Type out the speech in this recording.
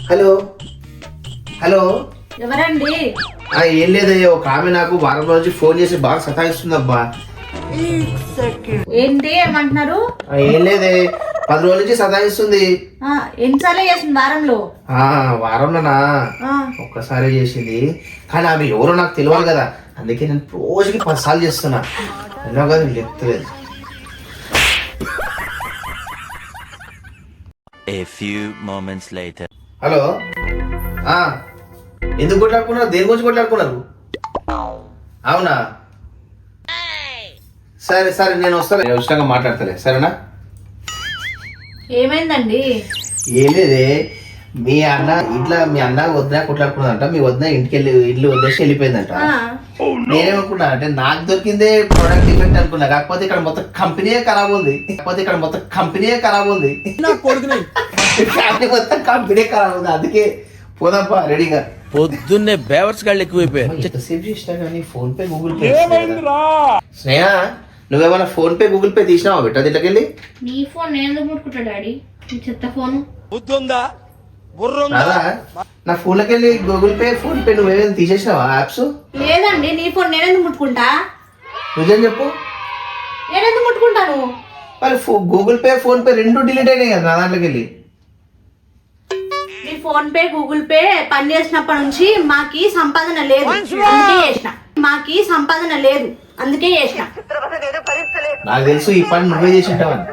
Hello hello ఎవరండి? ఏం లేదయ్యా, ఒక ఆమె నాకు వారం రోజు ఫోన్ చేసి బాగా సతాయిస్తుందబ్బా. ఏంటి ఏమంటున్నారు? ఏం లేదే, 10 రోజుల నుంచి సతాయిస్తుంది. ఎన్నిసార్లు చేసింది వారంలో? వారంలోనా ఒక్కసారి చేసింది, కానీ ఆమె ఎవరో నాకు తెలియాలి కదా, అందుకే నేను రోజుకి 10 సార్లు చేస్తున్నా. ఎన్నో కదా చెప్తలేదు. A few moments later. Hello, ఎందుకు కొట్లాడుకున్నారు? దేని గురించి కొట్లాడుకున్నారు? అవునా, సరే సరే నేను వస్తాను, నేను ఇష్టంగా మాట్లాడతలే, సరేనా? ఏమైందండి? ఏం లేదే, మీ అన్న వదిన కొట్లాడుకున్నదంట, మీ వదిన ఇల్లు వదిలేసి వెళ్ళిపోయిందంట. నేనేమనుకున్నా అంటే నాకు దొరికిందే ప్రొడక్ట్ డిఫెక్ట్ అనుకున్నా, కాకపోతే ఇక్కడ మొత్తం కంపెనీయే ఖరాబ్ ఉంది. మొత్తం కంపెనీ ఖరాబ్ ఉంది, అందుకే పోదాంపా రెడీగా. పొద్దున్నే బేవర్స్ గాళ్ళు ఎక్కువైపోయారు. ఎంతసేపు చేసినా కానీ ఫోన్ పే గూగుల్ పే. స్నేహ, నువ్వేమైనా ఫోన్ పే గూగుల్ పే తీసినావా బిడ్డ దీంట్లోకెళ్ళి? నీ ఫోన్ నేను ఎందుకు ముట్టుకుంటా డాడీ? నీ చెత్త ఫోన్. నా ఫోన్ లోకి వెళ్ళి గూగుల్ పే ఫోన్ పే నువ్వేమైనా తీసేసినావా యాప్స్? లేదండి, నీ ఫోన్ నేనెందుకు ముట్టుకుంటా? నిజం చెప్పు. నేనెందుకు ముట్టుకుంటాను? మరి గూగుల్ పే ఫోన్ పే రెండు డిలీట్ అయినాయి కదా నా దాంట్లోకి వెళ్ళి. నీ ఫోన్ పే గూగుల్ పే పని చేసినప్పటి నుంచి మాకి సంపాదన లేదు, అందుకే చేసిన. నాకు తెలుసు ఈ పని నువ్వే చేసి ఉంటావని.